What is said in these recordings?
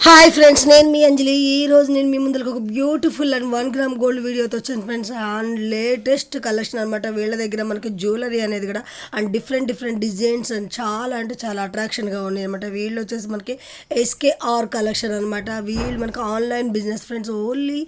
Hi friends, నేను మీ అంజలి. ఈరోజు నేను మీ ముందరకు ఒక బ్యూటిఫుల్ అండ్ 1 గ్రామ్ గోల్డ్ వీడియోతో వచ్చాను ఫ్రెండ్స్. అండ్ లేటెస్ట్ కలెక్షన్ అనమాట. వీళ్ళ దగ్గర మనకి జ్యువెలరీ అనేది కూడా అండ్ డిఫరెంట్ డిజైన్స్ అండ్ చాలా అంటే చాలా అట్రాక్షన్గా ఉన్నాయి అనమాట. వీళ్ళు వచ్చేసి మనకి ఎస్కేఆర్ కలెక్షన్ అనమాట. వీళ్ళు మనకి ఆన్లైన్ బిజినెస్ ఫ్రెండ్స్. ఓన్లీ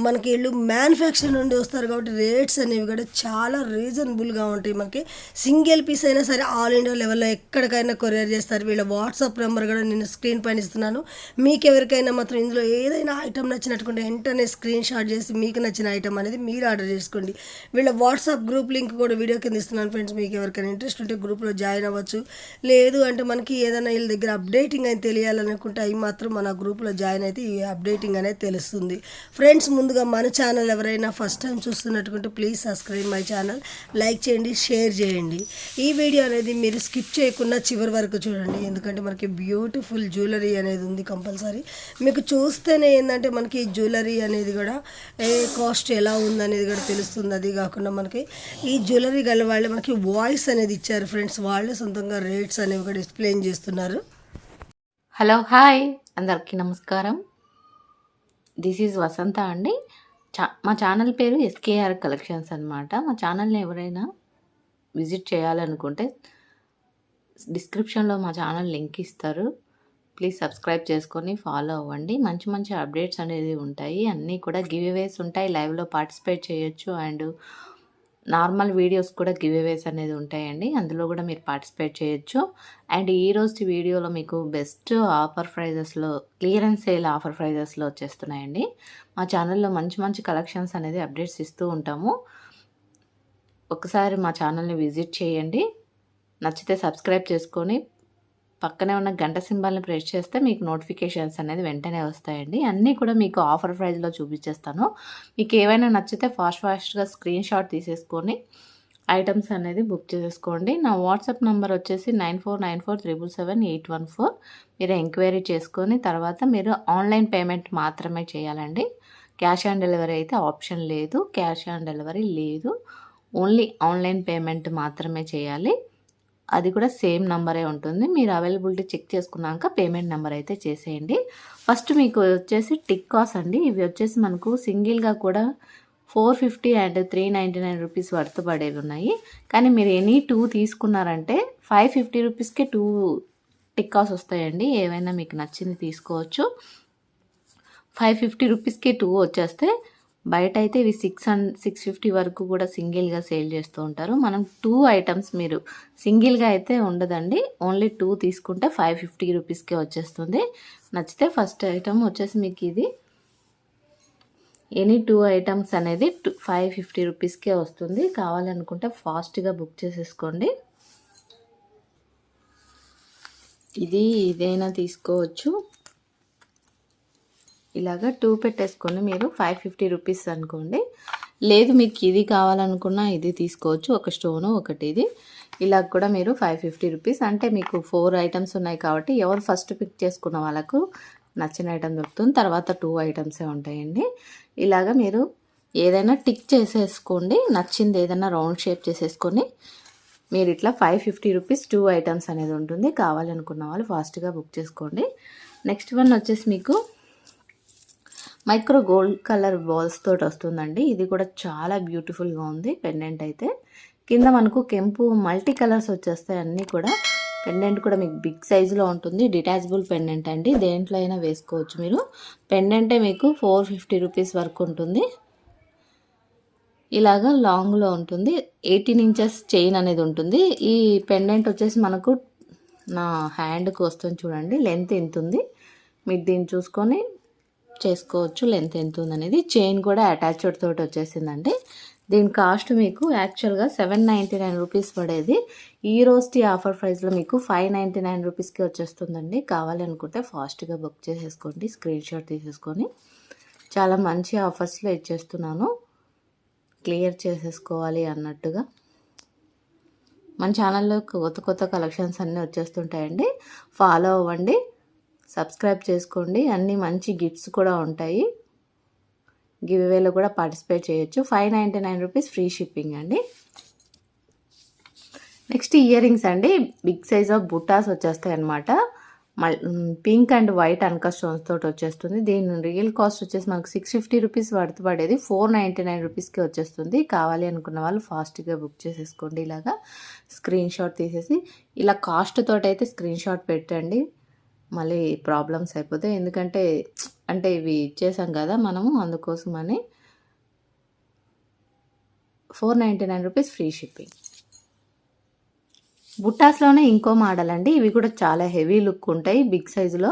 మనకి వీళ్ళు మ్యానుఫ్యాక్చర్ నుండి వస్తారు కాబట్టి రేట్స్ అనేవి కూడా చాలా రీజనబుల్గా ఉంటాయి. మనకి సింగిల్ పీస్ అయినా సరే ఆల్ ఇండియా లెవెల్లో ఎక్కడికైనా కొరియర్ చేస్తారు. వీళ్ళ వాట్సాప్ నెంబర్ కూడా నేను స్క్రీన్ పైన ఇస్తున్నాను. మీకు ఎవరికైనా మాత్రం ఇందులో ఏదైనా ఐటమ్ నచ్చినట్టుకుంటే వెంటనే స్క్రీన్ షాట్ చేసి మీకు నచ్చిన ఐటమ్ అనేది మీరు ఆర్డర్ చేసుకోండి. వీళ్ళ వాట్సాప్ గ్రూప్ లింక్ కూడా వీడియో కింద ఇస్తున్నాను ఫ్రెండ్స్. మీకు ఎవరికైనా ఇంట్రెస్ట్ ఉంటే గ్రూప్లో జాయిన్ అవ్వచ్చు. లేదు అంటే మనకి ఏదైనా వీళ్ళ దగ్గర అప్డేటింగ్ అని తెలియాలనుకుంటే అవి మాత్రం మన గ్రూప్లో జాయిన్ అయితే ఈ అప్డేటింగ్ అనేది తెలుస్తుంది ఫ్రెండ్స్. ముందుగా మన ఛానల్ ఎవరైనా ఫస్ట్ టైం చూస్తున్నట్టుకుంటే please subscribe my channel, like చేయండి, షేర్ చేయండి. ఈ వీడియో అనేది మీరు స్కిప్ చేయకుండా చివరి వరకు చూడండి, ఎందుకంటే మనకి బ్యూటిఫుల్ జ్యువెలరీ అనేది ఉంది. కంపల్సరీ మీకు చూస్తేనే ఏంటంటే మనకి జ్యువెలరీ అనేది కూడా కాస్ట్ ఎలా ఉందనేది కూడా తెలుస్తుంది. అది కాకుండా మనకి ఈ జ్యువెలరీ గల వాళ్ళు మనకి వాయిస్ అనేది ఇచ్చారు ఫ్రెండ్స్. వాళ్ళే సొంతంగా రేట్స్ అనేవి కూడా ఎక్స్ప్లెయిన్ చేస్తున్నారు. హలో హాయ్ అందరికీ నమస్కారం. దిస్ ఈజ్ వసంత అండి. మా ఛానల్ పేరు ఎస్కేఆర్ కలెక్షన్స్ అనమాట. మా ఛానల్ని ఎవరైనా విజిట్ చేయాలనుకుంటే డిస్క్రిప్షన్లో మా ఛానల్ లింక్ ఇస్తారు. ప్లీజ్ సబ్స్క్రైబ్ చేసుకొని ఫాలో అవ్వండి. మంచి అప్డేట్స్ అనేది ఉంటాయి. అన్నీ కూడా గివ్అవేస్ ఉంటాయి. లైవ్లో పార్టిసిపేట్ చేయొచ్చు. అండ్ నార్మల్ వీడియోస్ కూడా గివ్అవేస్ అనేది ఉంటాయండి. అందులో కూడా మీరు పార్టిసిపేట్ చేయొచ్చు. అండ్ ఈరోజు వీడియోలో మీకు బెస్ట్ ఆఫర్ ప్రైజెస్లో, క్లియరెన్స్ సేల్ ఆఫర్ ప్రైజెస్లో వచ్చేస్తున్నాయండి. మా ఛానల్లో మంచి కలెక్షన్స్ అనేది అప్డేట్స్ ఇస్తూ ఉంటాము. ఒకసారి మా ఛానల్ని విజిట్ చేయండి. నచ్చితే సబ్స్క్రైబ్ చేసుకొని పక్కనే ఉన్న గంట సింబల్ని ప్రెస్ చేస్తే మీకు నోటిఫికేషన్స్ అనేది వెంటనే వస్తాయండి. అన్నీ కూడా మీకు ఆఫర్ ప్రైస్లో చూపించేస్తాను. మీకు ఏవైనా నచ్చితే ఫాస్ట్గా స్క్రీన్ షాట్ తీసేసుకొని ఐటమ్స్ అనేది బుక్ చేసేసుకోండి. నా వాట్సాప్ నెంబర్ వచ్చేసి 9494777814. మీరు ఎంక్వైరీ చేసుకొని తర్వాత మీరు ఆన్లైన్ పేమెంట్ మాత్రమే చేయాలండి. క్యాష్ ఆన్ డెలివరీ అయితే ఆప్షన్ లేదు. క్యాష్ ఆన్ డెలివరీ లేదు. ఓన్లీ ఆన్లైన్ పేమెంట్ మాత్రమే చేయాలి. అది కూడా సేమ్ నెంబరే ఉంటుంది. మీరు అవైలబిలిటీ చెక్ చేసుకున్నాక పేమెంట్ నెంబర్ అయితే చేసేయండి. ఫస్ట్ మీకు వచ్చేసి టిక్కాస్ అండి. ఇవి వచ్చేసి మనకు సింగిల్గా కూడా 450 అండ్ 399 రూపీస్ వర్త్ పడేవి ఉన్నాయి. కానీ మీరు ఎనీ 2 తీసుకున్నారంటే 550 రూపీస్కి 2 టిక్కాస్ వస్తాయండి. ఏవైనా మీకు నచ్చింది తీసుకోవచ్చు. 550 రూపీస్కి 2 వచ్చేస్తే బయట అయితే ఇవి 650 వరకు కూడా సింగిల్గా సేల్ చేస్తూ ఉంటారు. మనం 2 ఐటమ్స్ మీరు సింగిల్గా అయితే ఉండదండి. ఓన్లీ 2 తీసుకుంటే 550 రూపీస్కే వచ్చేస్తుంది. నచ్చితే ఫస్ట్ ఐటమ్ వచ్చేసి మీకు ఇది ఎనీ 2 ఐటమ్స్ అనేది 550 రూపీస్కే వస్తుంది. కావాలనుకుంటే ఫాస్ట్గా బుక్ చేసేసుకోండి. ఇదైనా తీసుకోవచ్చు. ఇలాగా 2 పెట్టేసుకొని మీరు 550 రూపీస్ అనుకోండి. లేదు మీకు ఇది కావాలనుకున్నా ఇది తీసుకోవచ్చు. ఒక స్టోను ఒకటి ఇది. ఇలా కూడా మీరు 550 రూపీస్ అంటే మీకు 4 ఐటమ్స్ ఉన్నాయి కాబట్టి ఎవరు ఫస్ట్ పిక్ చేసుకున్న వాళ్ళకు నచ్చిన ఐటమ్ దొరుకుతుంది. తర్వాత 2 ఐటమ్సే ఉంటాయండి. ఇలాగా మీరు ఏదైనా టిక్ చేసేసుకోండి. నచ్చింది ఏదైనా రౌండ్ షేప్ చేసేసుకొని మీరు ఇట్లా 550 రూపీస్ 2 ఐటమ్స్ అనేది ఉంటుంది. కావాలనుకున్న వాళ్ళు ఫాస్ట్గా బుక్ చేసుకోండి. నెక్స్ట్ వన్ వచ్చేసి మీకు మైక్రో గోల్డ్ కలర్ బాల్స్ తోటి వస్తుందండి. ఇది కూడా చాలా బ్యూటిఫుల్గా ఉంది. పెండెంట్ అయితే కింద మనకు కెంపు మల్టీ కలర్స్ వచ్చేస్తాయి. అన్నీ కూడా పెండెంట్ కూడా మీకు బిగ్ సైజులో ఉంటుంది. డిటాచబుల్ పెండెంట్ అండి. దేంట్లో అయినా వేసుకోవచ్చు మీరు. పెండెంటే మీకు 450 రూపీస్ వరకు ఉంటుంది. ఇలాగా లాంగ్లో ఉంటుంది. 18 ఇంచెస్ చైన్ అనేది ఉంటుంది. ఈ పెండెంట్ వచ్చేసి మనకు నా హ్యాండ్కి వస్తుంది చూడండి. లెంత్ ఎంత ఉంది మీరు దీన్ని చూసుకొని చేసుకోవచ్చు. లెంత్ ఎంత ఉందనేది. చైన్ కూడా అటాచ్డ్ తోటి వచ్చేసిందండి. దీని కాస్ట్ మీకు యాక్చువల్గా 799 రూపీస్ పడేది. ఈ రోజు ఆఫర్ ప్రైస్లో మీకు 599 రూపీస్కి వచ్చేస్తుందండి. కావాలనుకుంటే ఫాస్ట్గా బుక్ చేసేసుకోండి. స్క్రీన్ షాట్ తీసేసుకొని చాలా మంచి ఆఫర్స్లో ఇచ్చేస్తున్నాను. క్లియర్ చేసేసుకోవాలి అన్నట్టుగా. మన ఛానల్లో కొత్త కలెక్షన్స్ అన్నీ వచ్చేస్తుంటాయండి. ఫాలో అవ్వండి, సబ్స్క్రైబ్ చేసుకోండి. అన్నీ మంచి గిఫ్ట్స్ కూడా ఉంటాయి. గివ్అవేలో కూడా పార్టిసిపేట్ చేయొచ్చు. 599 రూపీస్ ఫ్రీ షిప్పింగ్ అండి. నెక్స్ట్ ఇయర్ రింగ్స్ అండి. బిగ్ సైజ్ ఆఫ్ బుట్టాస్ వచ్చేస్తాయి అన్నమాట. పింక్ అండ్ వైట్ అన్కా స్టోన్స్ తోటి వచ్చేస్తుంది. దీని రియల్ కాస్ట్ వచ్చేసి మనకు 650 రూపీస్ పడేది 499 రూపీస్కి వచ్చేస్తుంది. కావాలి అనుకున్న వాళ్ళు ఫాస్ట్గా బుక్ చేసేసుకోండి. ఇలాగా స్క్రీన్ షాట్ తీసేసి ఇలా కాస్ట్ తోటి అయితే స్క్రీన్ షాట్ పెట్టండి, మళ్ళీ ప్రాబ్లమ్స్ అయిపోతాయి. ఎందుకంటే అంటే ఇవి ఇచ్చేసాం కదా మనము, అందుకోసమని 499 రూపీస్ ఫ్రీ షిప్పింగ్. బుట్టాస్లోనే ఇంకో మోడల్ అండి. ఇవి కూడా చాలా హెవీ లుక్ ఉంటాయి. బిగ్ సైజులో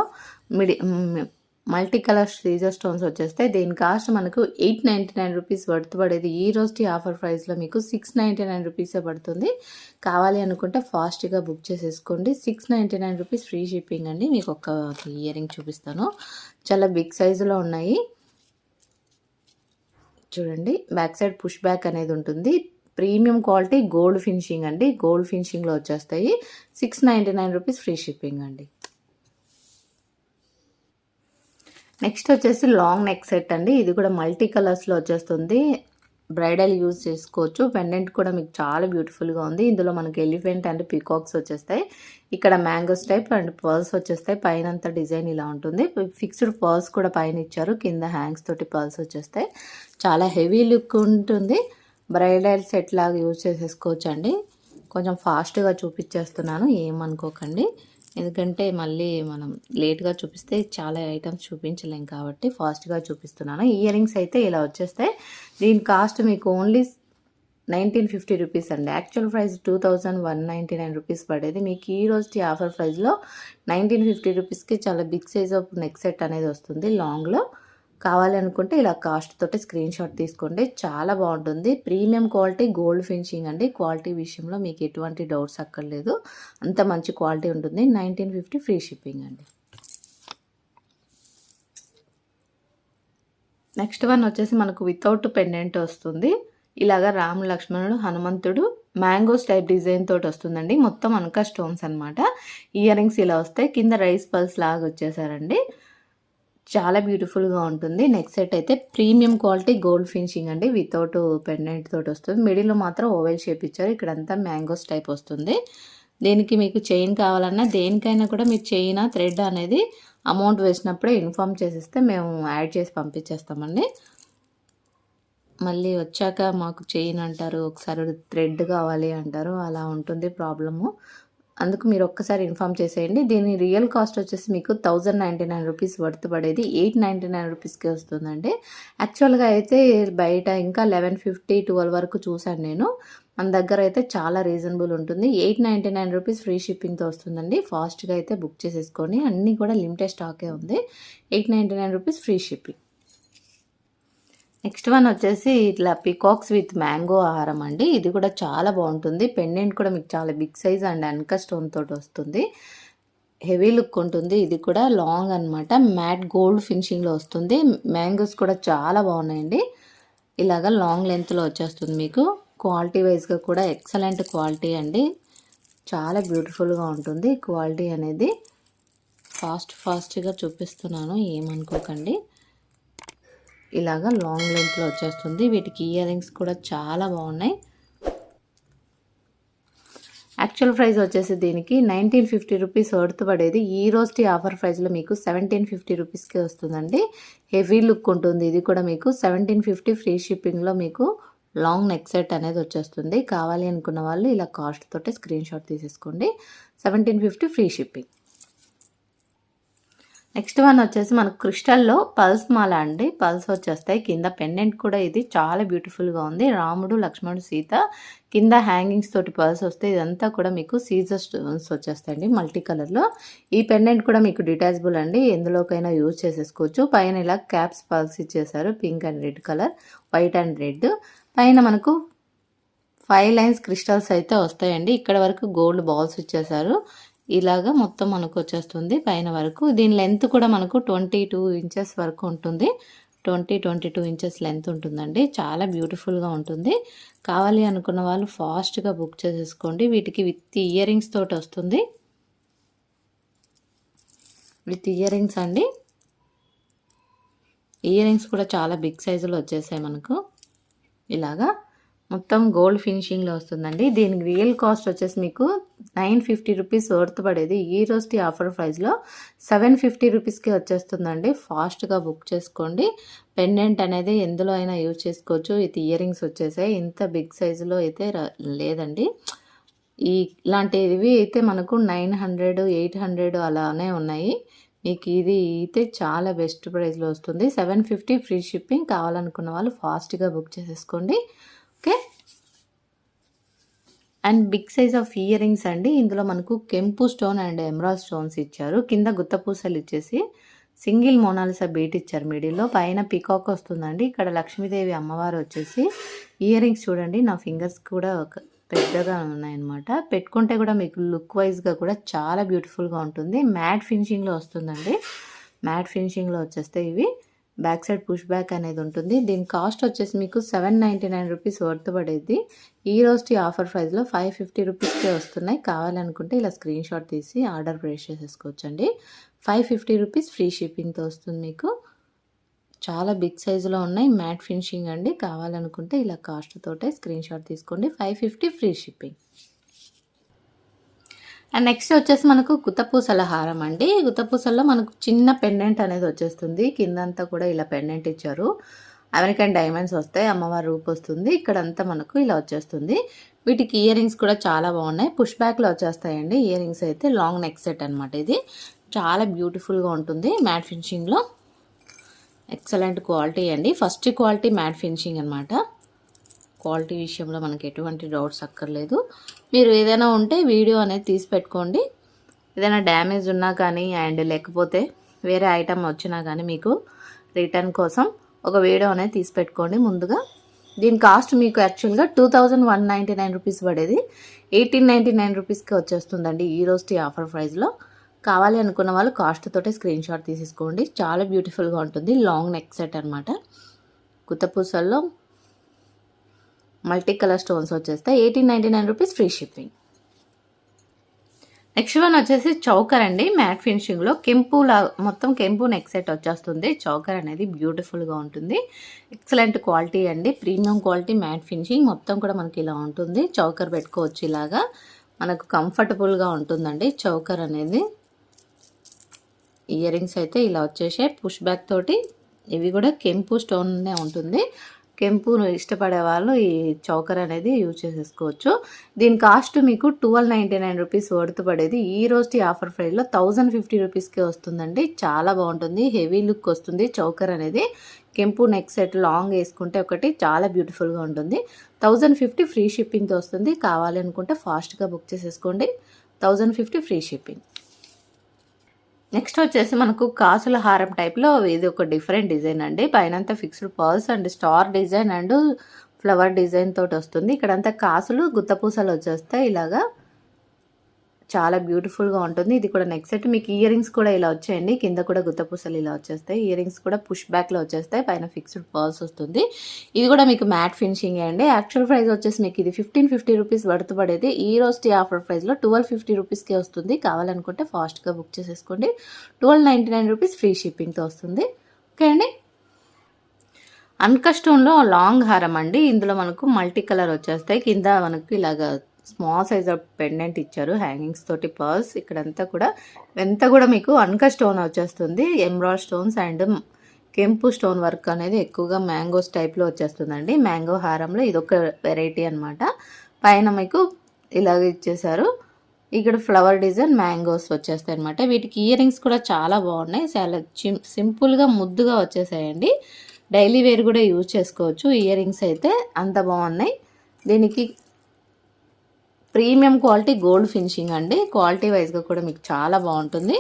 మల్టీ కలర్ సీజర్ స్టోన్స్ వచ్చేస్తాయి. దీని కాస్ట్ మనకు 899 రూపీస్ పడేది ఈ రోజు ఆఫర్ ప్రైస్లో మీకు 699 రూపీసే పడుతుంది. కావాలి అనుకుంటే ఫాస్ట్గా బుక్ చేసేసుకోండి. 699 రూపీస్ ఫ్రీ షిప్పింగ్ అండి. మీకు ఒక ఇయర్ రింగ్ చూపిస్తాను, చాలా బిగ్ సైజులో ఉన్నాయి. చూడండి, బ్యాక్ సైడ్ పుష్ బ్యాక్ అనేది ఉంటుంది. ప్రీమియం క్వాలిటీ గోల్డ్ ఫినిషింగ్ అండి. గోల్డ్ ఫినిషింగ్లో వచ్చేస్తాయి. 699 రూపీస్ ఫ్రీ షిప్పింగ్ అండి. నెక్స్ట్ వచ్చేసి లాంగ్ నెక్ సెట్ అండి. ఇది కూడా మల్టీ కలర్స్లో వచ్చేస్తుంది. బ్రైడల్ యూజ్ చేసుకోవచ్చు. పెండెంట్ కూడా మీకు చాలా బ్యూటిఫుల్గా ఉంది. ఇందులో మనకి ఎలిఫెంట్ అండ్ పీకాక్స్ వచ్చేస్తాయి. ఇక్కడ మ్యాంగోస్ టైప్ అండ్ పర్ల్స్ వచ్చేస్తాయి. పైన అంతా డిజైన్ ఇలా ఉంటుంది. ఫిక్స్డ్ పర్ల్స్ కూడా పైన ఇచ్చారు. కింద హ్యాంగ్స్ తోటి పర్ల్స్ వచ్చేస్తాయి. చాలా హెవీ లుక్ ఉంటుంది. బ్రైడల్ సెట్ లాగా యూజ్ చేసేసుకోవచ్చు అండి. కొంచెం ఫాస్ట్గా చూపించేస్తున్నాను, ఏమనుకోకండి. ఎందుకంటే మళ్ళీ మనం లేట్గా చూపిస్తే చాలా ఐటమ్స్ చూపించలేం కాబట్టి ఫాస్ట్గా చూపిస్తున్నాను. ఇయర్ రింగ్స్ అయితే ఇలా వచ్చేస్తాయి. దీని కాస్ట్ మీకు ఓన్లీ 1950 రూపీస్ అండి. యాక్చువల్ ప్రైస్ 2199 రూపీస్ పడేది. మీకు ఈ రోజు ఆఫర్ ప్రైస్లో 1950 రూపీస్కి చాలా big size of neck set అనేది వస్తుంది లాంగ్లో. కావాలి అనుకుంటే ఇలా కాస్ట్ తోటి స్క్రీన్ షాట్ తీసుకోండి. చాలా బాగుంటుంది. ప్రీమియం క్వాలిటీ గోల్డ్ ఫినిషింగ్ అండి. క్వాలిటీ విషయంలో మీకు ఎటువంటి డౌట్స్ అక్కర్లేదు, అంత మంచి క్వాలిటీ ఉంటుంది. 1950 ఫ్రీ షిప్పింగ్ అండి. నెక్స్ట్ వన్ వచ్చేసి మనకు వితౌట్ పెండెంట్ వస్తుంది. ఇలాగా రామ లక్ష్మణుడు హనుమంతుడు మ్యాంగోస్ టైప్ డిజైన్ తోటి వస్తుందండి. మొత్తం అనకా స్టోన్స్ అనమాట. ఇయర్ రింగ్స్ ఇలా వస్తాయి. కింద రైస్ పల్స్ లాగా వచ్చేసారండి. చాలా బ్యూటిఫుల్గా ఉంటుంది. నెక్స్ట్ సెట్ అయితే ప్రీమియం క్వాలిటీ గోల్డ్ ఫినిషింగ్ అండి. వితౌట్ పెండెంట్ తోటి వస్తుంది. మిడిల్లో మాత్రం ఓవెల్ షేప్ ఇచ్చారు. ఇక్కడంతా మ్యాంగోస్ టైప్ వస్తుంది. దీనికి మీకు చైన్ కావాలన్నా దేనికైనా కూడా మీరు చైన్ థ్రెడ్ అనేది అమౌంట్ వేసినప్పుడే ఇన్ఫామ్ చేసేస్తే మేము యాడ్ చేసి పంపించేస్తామండి. మళ్ళీ వచ్చాక మాకు చైన్ అంటారు, ఒకసారి థ్రెడ్ కావాలి అంటారు, అలా ఉంటుంది ప్రాబ్లము. అందుకు మీరు ఒక్కసారి ఇన్ఫామ్ చేసేయండి. దీని రియల్ కాస్ట్ వచ్చేసి మీకు 1099 రూపీస్ పడేది 899 రూపీస్కి వస్తుందండి. యాక్చువల్గా అయితే బయట ఇంకా 1150, 12 వరకు చూశాను నేను. మన దగ్గర అయితే చాలా రీజనబుల్ ఉంటుంది. 899 రూపీస్ ఫ్రీ షిప్పింగ్తో వస్తుందండి. ఫాస్ట్గా అయితే బుక్ చేసేసుకొని, అన్నీ కూడా లిమిటెడ్ స్టాకే ఉంది. 899 rupees free shipping. Next one వచ్చేసి ఇట్లా పికాక్స్ విత్ మ్యాంగో హారం అండి. ఇది కూడా చాలా బాగుంటుంది. పెండెంట్ కూడా మీకు చాలా బిగ్ సైజ్ అండ్ అనకా స్టోన్ తోటి వస్తుంది. హెవీ లుక్ ఉంటుంది. ఇది కూడా లాంగ్ అనమాట. మ్యాట్ గోల్డ్ ఫినిషింగ్లో వస్తుంది. మ్యాంగోస్ కూడా చాలా బాగున్నాయండి. ఇలాగా లాంగ్ లెంత్లో వచ్చేస్తుంది మీకు. క్వాలిటీ వైజ్గా కూడా ఎక్సలెంట్ క్వాలిటీ అండి. చాలా బ్యూటిఫుల్గా ఉంటుంది క్వాలిటీ అనేది. ఫాస్ట్గా చూపిస్తున్నాను, ఏమనుకోకండి. ఇలాగా లాంగ్ లెంత్లో వచ్చేస్తుంది. వీటికి ఇయర్ రింగ్స్ కూడా చాలా బాగున్నాయి. యాక్చువల్ ప్రైస్ వచ్చేసి దీనికి 1950 రూపీస్ పడేది ఈ రోజు ఆఫర్ ప్రైస్లో మీకు 1750 రూపీస్కి వస్తుందండి. హెవీ లుక్ ఉంటుంది. ఇది కూడా మీకు 1750 ఫ్రీ షిప్పింగ్లో మీకు లాంగ్ నెక్ సెట్ అనేది వచ్చేస్తుంది. కావాలి అనుకున్న వాళ్ళు ఇలా కాస్ట్ తోటే స్క్రీన్ షాట్ తీసేసుకోండి. 1750 ఫ్రీ షిప్పింగ్. నెక్స్ట్ వన్ వచ్చేసి మనకు క్రిస్టల్లో పల్స్ మాల అండి. పల్స్ వచ్చేస్తాయి. కింద పెండెంట్ కూడా ఇది చాలా బ్యూటిఫుల్గా ఉంది. రాముడు లక్ష్మణుడు సీత కింద హ్యాంగింగ్స్ తోటి పల్స్ వస్తాయి. ఇదంతా కూడా మీకు సీజర్ స్టోన్స్ వచ్చేస్తాయండి మల్టీ కలర్లో. ఈ పెండెంట్ కూడా మీకు డిటాచబుల్ అండి. ఎందులోకైనా యూజ్ చేసేసుకోవచ్చు. పైన ఇలా క్యాప్స్ పల్స్ ఇచ్చేసారు. Pink and red colour, white and red. పైన మనకు 5 లైన్స్ క్రిస్టల్స్ అయితే వస్తాయండి. ఇక్కడ వరకు గోల్డ్ బాల్స్ ఇచ్చేసారు. ఇలాగా మొత్తం మనకు వచ్చేస్తుంది పైన వరకు. దీని లెంత్ కూడా మనకు 22 ఇంచెస్ వరకు ఉంటుంది. 22 ఇంచెస్ లెంత్ ఉంటుందండి. చాలా బ్యూటిఫుల్గా ఉంటుంది. కావాలి అనుకున్న వాళ్ళు ఫాస్ట్గా బుక్ చేసేసుకోండి. వీటికి విత్ ఇయర్ రింగ్స్ తోటి వస్తుంది. విత్ ఇయర్ రింగ్స్ అండి. ఇయర్ రింగ్స్ కూడా చాలా బిగ్ సైజులో వచ్చేసాయి మనకు. ఇలాగా మొత్తం గోల్డ్ ఫినిషింగ్లో వస్తుందండి. దీనికి రియల్ కాస్ట్ వచ్చేసి మీకు 950 రూపీస్ వర్త్ పడేది ఈ రోజుకి ఆఫర్ ప్రైస్లో 750 రూపీస్కి వచ్చేస్తుందండి. ఫాస్ట్గా బుక్ చేసుకోండి. పెండెంట్ అనేది ఎందులో అయినా యూజ్ చేసుకోవచ్చు. ఇది ఇయర్ రింగ్స్ వచ్చేసాయి. ఇంత బిగ్ సైజులో అయితే లేదండి. ఇలాంటివి అయితే మనకు 900, 800 అలానే ఉన్నాయి. మీకు ఇది అయితే చాలా బెస్ట్ ప్రైస్లో వస్తుంది. 750 ఫ్రీ షిప్పింగ్. కావాలనుకున్న వాళ్ళు ఫాస్ట్గా బుక్ చేసేసుకోండి. Okay. And big size of earrings అండి. ఇందులో మనకు కెంపు స్టోన్ అండ్ ఎమరాల్డ్ స్టోన్స్ ఇచ్చారు. కింద గుత్తపూసలు ఇచ్చేసి సింగిల్ మోనాలిసా బీట్ ఇచ్చారు మిడిల్లో. పైన పీకాక్ వస్తుందండి. ఇక్కడ లక్ష్మీదేవి అమ్మవారు వచ్చేసి ఇయర్ రింగ్స్ చూడండి. నా ఫింగర్స్ కూడా పెద్దగా ఉన్నాయన్నమాట. పెట్టుకుంటే కూడా మీకు లుక్ వైజ్గా కూడా చాలా బ్యూటిఫుల్గా ఉంటుంది. మ్యాట్ ఫినిషింగ్లో వస్తుందండి. మ్యాట్ ఫినిషింగ్లో వచ్చేస్తే ఇవి బ్యాక్ సైడ్ పుష్ బ్యాక్ అనేది ఉంటుంది. దీని కాస్ట్ వచ్చేసి మీకు 799 రూపీస్ వర్త్ పడేది. ఈ రోజు ఆఫర్ ప్రైస్లో 550 రూపీస్కే వస్తున్నాయి. కావాలనుకుంటే ఇలా స్క్రీన్ షాట్ తీసి ఆర్డర్ ప్లేస్ చేసేసుకోవచ్చండి. 550 రూపీస్ ఫ్రీ షిప్పింగ్తో వస్తుంది మీకు. చాలా బిగ్ సైజులో ఉన్నాయి. మ్యాట్ ఫినిషింగ్ అండి. కావాలనుకుంటే ఇలా కాస్ట్ తోటే స్క్రీన్ షాట్ తీసుకోండి. 550 ఫ్రీ షిప్పింగ్. అండ్ నెక్స్ట్ వచ్చేసి మనకు గుత్తపూసల హారం అండి. గుత్తపూసల్లో మనకు చిన్న పెండెంట్ అనేది వచ్చేస్తుంది. కిందంతా కూడా ఇలా పెండెంట్ ఇచ్చారు. అమెరికన్ డైమండ్స్ వస్తాయి. అమ్మవారి రూపు వస్తుంది. ఇక్కడంతా మనకు ఇలా వచ్చేస్తుంది. వీటికి ఇయర్ రింగ్స్ కూడా చాలా బాగున్నాయి. పుష్ బ్యాక్లో వచ్చేస్తాయండి ఇయర్ రింగ్స్ అయితే. లాంగ్ నెక్ సెట్ అనమాట. ఇది చాలా బ్యూటిఫుల్గా ఉంటుంది. మ్యాట్ ఫినిషింగ్లో ఎక్సలెంట్ క్వాలిటీ అండి. ఫస్ట్ క్వాలిటీ మ్యాట్ ఫినిషింగ్ అనమాట. క్వాలిటీ విషయంలో మనకి ఎటువంటి డౌట్స్ అక్కర్లేదు. మీరు ఏదైనా ఉంటే వీడియో అనేది తీసి పెట్టుకోండి. ఏదైనా డ్యామేజ్ ఉన్నా కానీ అండ్ లేకపోతే వేరే ఐటమ్ వచ్చినా కానీ మీకు రిటర్న్ కోసం ఒక వీడియో అనేది తీసి పెట్టుకోండి ముందుగా. దీని కాస్ట్ మీకు యాక్చువల్గా 2199 రూపీస్ పడేది. 1899 రూపీస్కి వచ్చేస్తుందండి ఈ రోజు ఆఫర్ ప్రైస్లో. కావాలి అనుకున్న వాళ్ళు కాస్ట్ తోటే స్క్రీన్ షాట్ తీసేసుకోండి. చాలా బ్యూటిఫుల్గా ఉంటుంది. లాంగ్ నెక్ సెట్ అనమాట. గుత్తపూసల్లో మల్టీ కలర్ స్టోన్స్ వచ్చేస్తాయి. 1899 rupees free shipping. Next one వచ్చేసి చౌకర్ అండి. మ్యాట్ ఫినిషింగ్లో మొత్తం కెంపు నెక్ సెట్ వచ్చేస్తుంది. చౌకర్ అనేది బ్యూటిఫుల్గా ఉంటుంది. ఎక్సలెంట్ క్వాలిటీ అండి. ప్రీమియం క్వాలిటీ మ్యాట్ ఫినిషింగ్ మొత్తం కూడా మనకి ఇలా ఉంటుంది. చౌకర్ పెట్టుకోవచ్చు. ఇలాగా మనకు కంఫర్టబుల్గా ఉంటుందండి చౌకర్ అనేది. ఇయర్ రింగ్స్ అయితే ఇలా వచ్చేసాయి పుష్ బ్యాక్ తోటి. ఇవి కూడా కెంపు స్టోన్నే ఉంటుంది. కెంపు ఇష్టపడే వాళ్ళు ఈ చౌకర్ అనేది యూజ్ చేసేసుకోవచ్చు. దీని కాస్ట్ మీకు 1299 రూపీస్ వర్త్ పడేది. ఈ రోజు ఆఫర్ ప్రైస్లో 1050 రూపీస్కే వస్తుందండి. చాలా బాగుంటుంది. హెవీ లుక్ వస్తుంది చౌకర్ అనేది. కెంపు నెక్ సెట్ లాంగ్ వేసుకుంటే ఒకటి చాలా బ్యూటిఫుల్గా ఉంటుంది. 1050 ఫ్రీ షిప్పింగ్తో వస్తుంది. కావాలి అనుకుంటే ఫాస్ట్గా బుక్ చేసేసుకోండి. 1050 ఫ్రీ షిప్పింగ్. నెక్స్ట్ వచ్చేసి మనకు కాసుల హారం టైప్లో ఇది ఒక డిఫరెంట్ డిజైన్ అండి. పైనంతా fixed pearls and star design and flower design తోటి వస్తుంది. ఇక్కడంతా కాసులు గుత్తపూసలు వచ్చేస్తాయి. ఇలాగా చాలా బ్యూటిఫుల్గా ఉంటుంది. ఇది కూడా నెక్ సెట్. మీకు ఇయర్ రింగ్స్ కూడా ఇలా వచ్చాయండి. కింద కూడా గుత్తపూసలు ఇలా వచ్చేస్తాయి. ఇయర్ రింగ్స్ కూడా పుష్ బ్యాక్లో వచ్చేస్తాయి. పైన ఫిక్స్డ్ పర్ల్స్ వస్తుంది. ఇది కూడా మీకు మ్యాట్ ఫినిషింగ్ అండి. యాక్చువల్ ప్రైస్ వచ్చేసి మీకు ఇది 1550 రూపీస్ వర్త్ పడేది. ఈ రోజు ఆఫర్ ప్రైస్లో 1250 రూపీస్కే వస్తుంది. కావాలనుకుంటే ఫాస్ట్గా బుక్ చేసేసుకోండి. 1299 రూపీస్ ఫ్రీ షిప్పింగ్తో వస్తుంది. ఓకే అండి. అన్కట్ స్టోన్లో లాంగ్ హారం అండి. ఇందులో మనకు మల్టీ కలర్ వచ్చేస్తాయి. కింద మనకు ఇలాగా స్మాల్ సైజ్ ఆఫ్ పెండెంట్ ఇచ్చారు. హ్యాంగింగ్స్ తోటి పర్ల్స్. ఇక్కడంతా కూడా మీకు అన్కట్ స్టోన్ వచ్చేస్తుంది. ఎమరాల్డ్ స్టోన్స్ అండ్ కెంపు స్టోన్ వర్క్ అనేది ఎక్కువగా మ్యాంగోస్ టైప్లో వచ్చేస్తుందండి. మ్యాంగో హారంలో ఇదొక వెరైటీ అనమాట. పైన మీకు ఇలాగ ఇచ్చేసారు. ఇక్కడ ఫ్లవర్ డిజైన్ మ్యాంగోస్ వచ్చేస్తాయి అనమాట. వీటికి ఇయర్ రింగ్స్ కూడా చాలా బాగున్నాయి. చాలా సింపుల్గా ముద్దుగా వచ్చేసాయండి. డైలీ వేర్ కూడా యూజ్ చేసుకోవచ్చు. ఇయర్ రింగ్స్ అయితే అంత బాగున్నాయి. దీనికి ప్రీమియం క్వాలిటీ గోల్డ్ ఫినిషింగ్ అండి. క్వాలిటీ వైజ్గా కూడా మీకు చాలా బాగుంటుంది.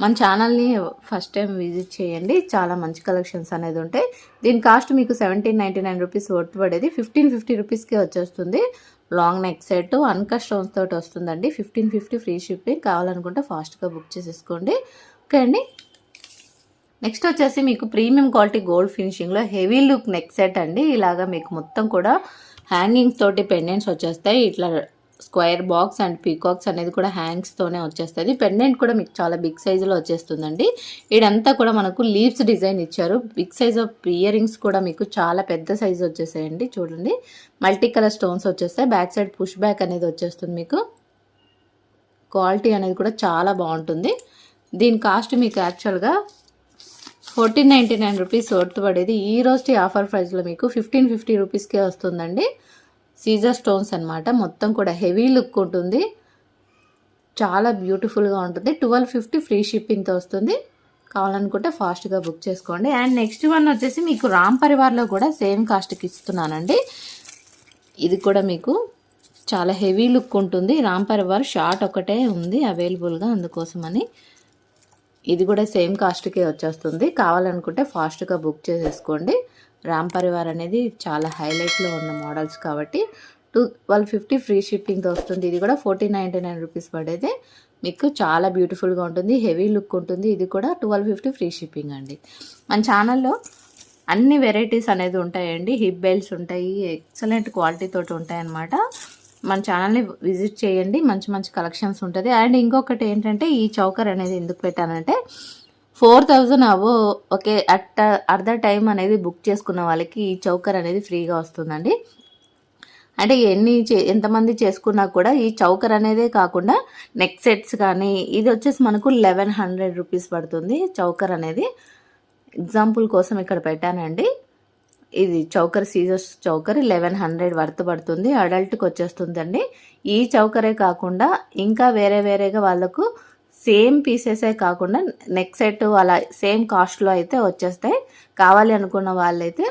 మన ఛానల్ని ఫస్ట్ టైం విజిట్ చేయండి. చాలా మంచి కలెక్షన్స్ అనేది ఉంటాయి. దీని కాస్ట్ మీకు 1799 రూపీస్ వర్త్ పడేది. 1550 రూపీస్కే వచ్చేస్తుంది. Long neck set uncut stones తోటి వస్తుందండి. 1550 ఫ్రీ షిప్పింగ్. కావాలనుకుంటే ఫాస్ట్గా బుక్ చేసేసుకోండి. ఓకే అండి. నెక్స్ట్ వచ్చేసి మీకు ప్రీమియం క్వాలిటీ గోల్డ్ ఫినిషింగ్లో హెవీ లుక్ నెక్ సెట్ అండి. ఇలాగా మీకు మొత్తం కూడా హ్యాంగింగ్స్ తోటి పెండెంట్స్ వచ్చేస్తాయి. ఇట్లా స్క్వేర్ బాక్స్ అండ్ పీకాక్స్ అనేది కూడా హ్యాంగ్స్తోనే వచ్చేస్తుంది. పెండెంట్ కూడా మీకు చాలా బిగ్ సైజులో వచ్చేస్తుందండి. ఇదంతా కూడా మనకు లీవ్స్ డిజైన్ ఇచ్చారు. Big size of earrings కూడా మీకు చాలా పెద్ద సైజు వచ్చేసాయండి. చూడండి, మల్టీ కలర్ స్టోన్స్ వచ్చేస్తాయి. బ్యాక్ సైడ్ పుష్ బ్యాక్ అనేది వచ్చేస్తుంది. మీకు క్వాలిటీ అనేది కూడా చాలా బాగుంటుంది. దీని కాస్ట్ మీకు యాక్చువల్గా 1499 రూపీస్ వర్త్ పడేది. ఈ రోజు ఆఫర్ ప్రైస్లో మీకు 1550 రూపీస్కే వస్తుందండి. సీజర్ స్టోన్స్ అన్నమాట. మొత్తం కూడా హెవీ లుక్ ఉంటుంది, చాలా బ్యూటిఫుల్గా ఉంటుంది. 1250 ఫ్రీ షిప్పింగ్తో వస్తుంది. కావాలనుకుంటే ఫాస్ట్గా బుక్ చేసుకోండి. అండ్ నెక్స్ట్ వన్ వచ్చేసి మీకు రామ్ పరివార్లో కూడా సేమ్ కాస్ట్కి ఇస్తున్నానండి. ఇది కూడా మీకు చాలా హెవీ లుక్ ఉంటుంది. రామ్ పరివార్ షార్ట్ ఒకటే ఉంది అవైలబుల్గా, అందుకోసమని ఇది కూడా సేమ్ కాస్ట్కే వచ్చేస్తుంది. కావాలనుకుంటే ఫాస్ట్గా బుక్ చేసేసుకోండి. రామ్ పరివార్ అనేది చాలా హైలైట్లో ఉన్న మోడల్స్ కాబట్టి 1250 ఫ్రీ షిప్పింగ్తో వస్తుంది. ఇది కూడా 1499 రూపీస్ పడేది. మీకు చాలా బ్యూటిఫుల్గా ఉంటుంది, హెవీ లుక్ ఉంటుంది. ఇది కూడా 1250 ఫ్రీ షిప్పింగ్ అండి. మన ఛానల్లో అన్ని వెరైటీస్ అనేది ఉంటాయండి. హిప్ బెల్ట్స్ ఉంటాయి, ఎక్సలెంట్ క్వాలిటీ తోటి ఉంటాయన్నమాట. మన ఛానల్ని విజిట్ చేయండి, మంచి మంచి కలెక్షన్స్ ఉంటుంది. అండ్ ఇంకొకటి ఏంటంటే, ఈ చౌకర్ అనేది ఎందుకు పెట్టానంటే 4000 ఓకే అట్ ద టైం అనేది బుక్ చేసుకున్న వాళ్ళకి ఈ చౌకర్ అనేది ఫ్రీగా వస్తుందండి. అంటే ఎంతమంది చేసుకున్నా కూడా ఈ చౌకర్ అనేదే కాకుండా నెక్ సెట్స్ కానీ ఇది వచ్చేసి మనకు 1100 రూపీస్ పడుతుంది. చౌకర్ అనేది ఎగ్జాంపుల్ కోసం ఇక్కడ పెట్టానండి. ఇది చౌకర్ సీజర్స్ చౌకర్ 1100 వర్త్ పడుతుంది. అడల్ట్కి వచ్చేస్తుందండి. ఈ చౌకరే కాకుండా ఇంకా వేరేగా వాళ్ళకు సేమ్ పీసెసే కాకుండా నెక్ సెట్ అలా సేమ్ కాస్ట్లో అయితే వచ్చేస్తాయి. కావాలి అనుకున్న వాళ్ళైతే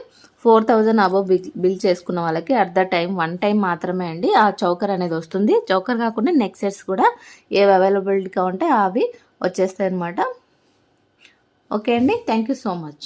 4000 బిల్ చేసుకున్న వాళ్ళకి అట్ ద టైం 1 టైం మాత్రమే అండి ఆ చౌకర్ అనేది వస్తుంది. చౌకర్ కాకుండా నెక్ సెట్స్ కూడా ఏవి అవైలబిలిటీగా ఉంటే అవి వచ్చేస్తాయి అన్నమాట. ఓకే అండి, థ్యాంక్ యూ సో మచ్.